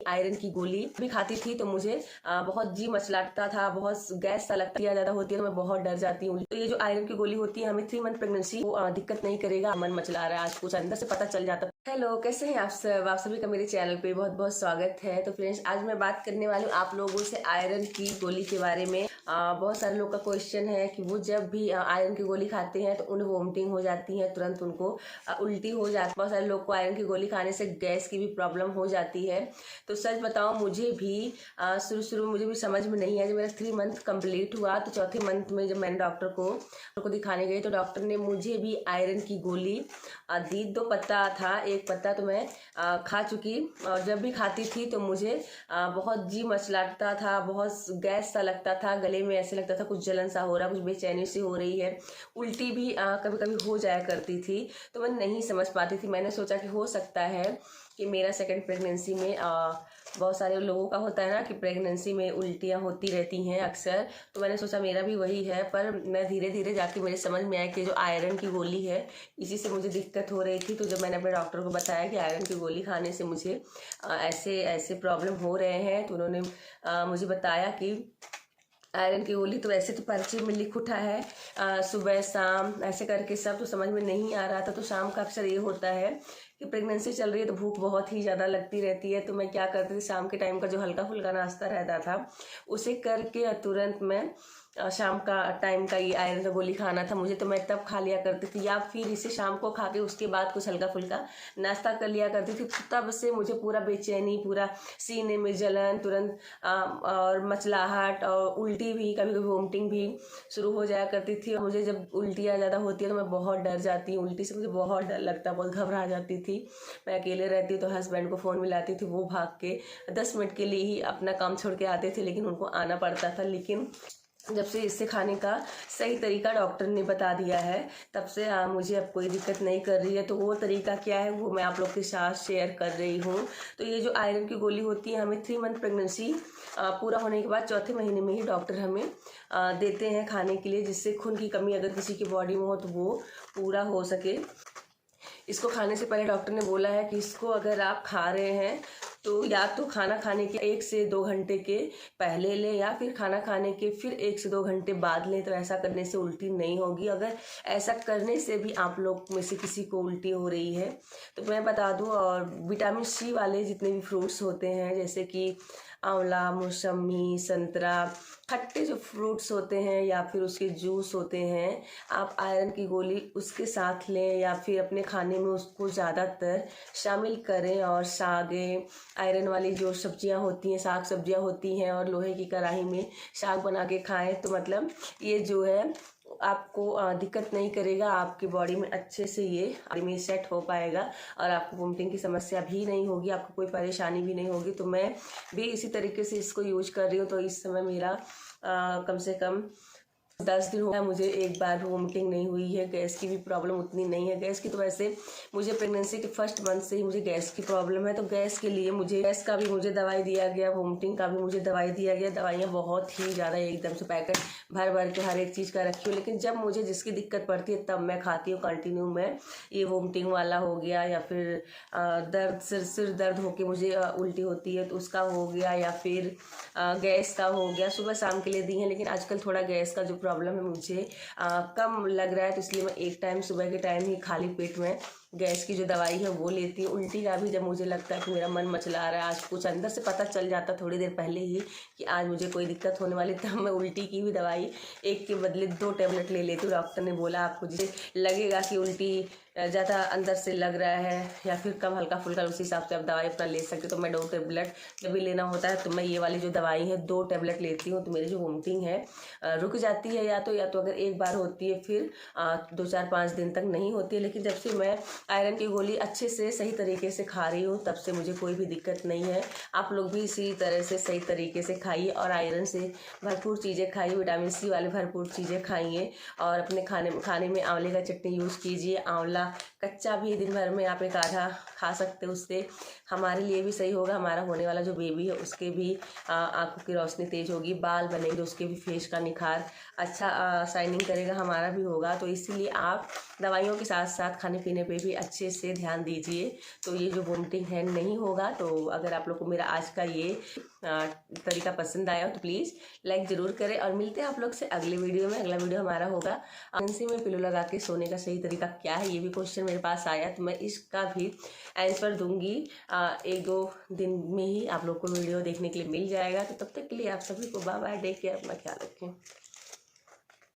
Iron की गोली भी खाती थी तो मुझे बहुत जी मचलाता था, बहुत गैस सा लगता है, ज्यादा होती है तो मैं बहुत डर जाती हूँ। तो ये जो आयरन की गोली होती है हमें 3 मंथ प्रेगनेंसी को दिक्कत नहीं करेगा। मन मचला रहा है आज कुछ अंदर से पता चल जाता। हेलो, कैसे हैं आप सब? आप सभी का मेरे चैनल पे बहुत बहुत स्वागत है। तो फ्रेंड्स, आज मैं बात करने वाली हूँ आप लोगों से आयरन की गोली के बारे में। बहुत सारे लोग का क्वेश्चन है कि वो जब भी आयरन की गोली खाते हैं तो उन्हें वोमिटिंग हो जाती है, तुरंत उनको उल्टी हो जाती है। बहुत सारे लोग को आयरन की गोली खाने से गैस की भी प्रॉब्लम हो जाती है। तो सच बताऊं, मुझे भी शुरू मुझे भी समझ में नहीं आया। जब मेरा 3 मंथ कंप्लीट हुआ तो चौथे मंथ में जब मैंने डॉक्टर को दिखाने गई तो डॉक्टर ने मुझे भी आयरन की गोली दी। 2 पत्ता था, एक पत्ता तो मैं खा चुकी। और जब भी खाती थी तो मुझे बहुत जी मचलाता था, बहुत गैस सा लगता था, गले में ऐसे लगता था कुछ जलन सा हो रहा, कुछ बेचैनी सी हो रही है। उल्टी भी कभी कभी हो जाया करती थी। तो मैं नहीं समझ पाती थी। मैंने सोचा कि हो सकता है कि मेरा सेकंड प्रेगनेंसी में बहुत सारे लोगों का होता है ना कि प्रेगनेंसी में उल्टियाँ होती रहती हैं अक्सर। तो मैंने सोचा मेरा भी वही है। पर मैं धीरे धीरे जाके मेरे समझ में आया कि जो आयरन की गोली है इसी से मुझे दिक्कत हो रही थी। तो जब मैंने अपने डॉक्टर को बताया कि आयरन की गोली खाने से मुझे ऐसे ऐसे प्रॉब्लम हो रहे हैं, तो उन्होंने मुझे बताया कि आयरन की गोली तो वैसे तो पर्ची में लिख उठा है सुबह शाम ऐसे करके सब, तो समझ में नहीं आ रहा था। तो शाम का अक्सर ये होता है कि प्रेगनेंसी चल रही है तो भूख बहुत ही ज़्यादा लगती रहती है। तो मैं क्या करती थी, शाम के टाइम का जो हल्का फुल्का नाश्ता रहता था उसे करके तुरंत मैं शाम का टाइम का ये आयरन का गोली खाना था मुझे, तो मैं तब खा लिया करती थी। या फिर इसे शाम को खा के उसके बाद कुछ हल्का फुल्का नाश्ता कर लिया करती थी। तब से मुझे पूरा बेचैनी, पूरा सीने में जलन तुरंत और मचलाहट और उल्टी भी, कभी कभी वोमिटिंग भी शुरू हो जाया करती थी। और मुझे जब उल्टियाँ ज़्यादा होती है तो मैं बहुत डर जाती हूँ। उल्टी से मुझे बहुत डर लगता है, बहुत घबरा जाती थी। मैं अकेले रहती तो हस्बैंड को फ़ोन मिलाती थी, वो भाग के 10 मिनट के लिए ही अपना काम छोड़ के आते थे, लेकिन उनको आना पड़ता था। लेकिन जब से इससे खाने का सही तरीका डॉक्टर ने बता दिया है तब से मुझे अब कोई दिक्कत नहीं कर रही है। तो वो तरीका क्या है वो मैं आप लोग के साथ शेयर कर रही हूँ। तो ये जो आयरन की गोली होती है हमें 3 मंथ प्रेगनेंसी पूरा होने के बाद चौथे महीने में ही डॉक्टर हमें देते हैं खाने के लिए, जिससे खून की कमी अगर किसी की बॉडी में हो तो वो पूरा हो सके। इसको खाने से पहले डॉक्टर ने बोला है कि इसको अगर आप खा रहे हैं तो या तो खाना खाने के 1 से 2 घंटे के पहले लें या फिर खाना खाने के फिर 1 से 2 घंटे बाद लें। तो ऐसा करने से उल्टी नहीं होगी। अगर ऐसा करने से भी आप लोग में से किसी को उल्टी हो रही है तो मैं बता दूं, और विटामिन सी वाले जितने भी फ्रूट्स होते हैं जैसे कि आंवला, मौसमी, संतरा, खट्टे जो फ्रूट्स होते हैं या फिर उसके जूस होते हैं, आप आयरन की गोली उसके साथ लें या फिर अपने खाने में उसको ज़्यादातर शामिल करें। और सागें, आयरन वाली जो सब्जियां होती हैं, साग सब्जियां होती हैं, और लोहे की कढ़ाई में साग बना के खाएं तो मतलब ये जो है आपको दिक्कत नहीं करेगा। आपकी बॉडी में अच्छे से ये में सेट हो पाएगा और आपको वोमिटिंग की समस्या भी नहीं होगी, आपको कोई परेशानी भी नहीं होगी। तो मैं भी इसी तरीके से इसको यूज कर रही हूँ। तो इस समय मेरा कम से कम 10 दिन हो गया, मुझे एक बार भी वोमिटिंग नहीं हुई है। गैस की भी प्रॉब्लम उतनी नहीं है। गैस की तो वैसे मुझे प्रेगनेंसी के फर्स्ट मंथ से ही मुझे गैस की प्रॉब्लम है। तो गैस के लिए मुझे गैस का भी मुझे दवाई दिया गया, वोमिटिंग का भी मुझे दवाई दिया गया। दवाइयाँ बहुत ही ज़्यादा एकदम से पैकेट भर भर के हर एक चीज़ का रखी हूँ, लेकिन जब मुझे जिसकी दिक्कत पड़ती है तब मैं खाती हूँ कंटिन्यू में। ये वोमिटिंग वाला हो गया या फिर दर्द, सिर दर्द होके मुझे उल्टी होती है तो उसका हो गया, या फिर गैस का हो गया। सुबह शाम के लिए दी हैं, लेकिन आजकल थोड़ा गैस का जो प्रॉब्लम है मुझे कम लग रहा है, तो इसलिए मैं एक टाइम सुबह के टाइम ही खाली पेट में गैस की जो दवाई है वो लेती हूँ। उल्टी का भी जब मुझे लगता है कि मेरा मन मचला रहा है, आज कुछ अंदर से पता चल जाता थोड़ी देर पहले ही कि आज मुझे कोई दिक्कत होने वाली, तब मैं उल्टी की भी दवाई 1 के बदले 2 टैबलेट ले लेती हूँ। डॉक्टर ने बोला आपको जिसे लगेगा कि उल्टी ज़्यादा अंदर से लग रहा है या फिर कम हल्का फुल्का, उस हिसाब से आप दवाई अपना ले सकते। तो मैं 2 टैबलेट जब भी लेना होता है तो मैं ये वाली जो दवाई है 2 टैबलेट लेती हूँ। तो मेरी जो वोमिटिंग है रुक जाती है, या तो अगर एक बार होती है फिर 2-4-5 दिन तक नहीं होती है। लेकिन जब से मैं आयरन की गोली अच्छे से सही तरीके से खा रही हूँ तब से मुझे कोई भी दिक्कत नहीं है। आप लोग भी इसी तरह से सही तरीके से खाइए और आयरन से भरपूर चीज़ें खाइए, विटामिन सी वाले भरपूर चीज़ें खाइए। और अपने खाने में आंवले का चटनी यूज़ कीजिए। आंवला कच्चा भी दिन भर में आप एक आधा खा सकते हो, उससे हमारे लिए भी सही होगा। हमारा होने वाला जो बेबी है उसके भी आंखों की रोशनी तेज होगी, बाल बनेंगे, उसके भी फेस का निखार अच्छा शाइनिंग करेगा, हमारा भी होगा। तो इसीलिए आप दवाइयों के साथ साथ खाने पीने पे भी लिए अच्छे से ध्यान दीजिए। तो ये जो वोमिटिंग हैंड नहीं होगा। तो अगर आप लोग को मेरा आज का ये तरीका पसंद आया तो प्लीज़ लाइक ज़रूर करें, और मिलते हैं आप लोग से अगले वीडियो में। अगला वीडियो हमारा होगा इमरजेंसी में पिलो लगा के सोने का सही तरीका क्या है। ये भी क्वेश्चन मेरे पास आया, तो मैं इसका भी आंसर दूंगी 1-2 दिन में ही आप लोग को वीडियो देखने के लिए मिल जाएगा। तो तब तक के लिए आप सभी को बाय बाय, टेक केयर, अपना ख्याल रखें।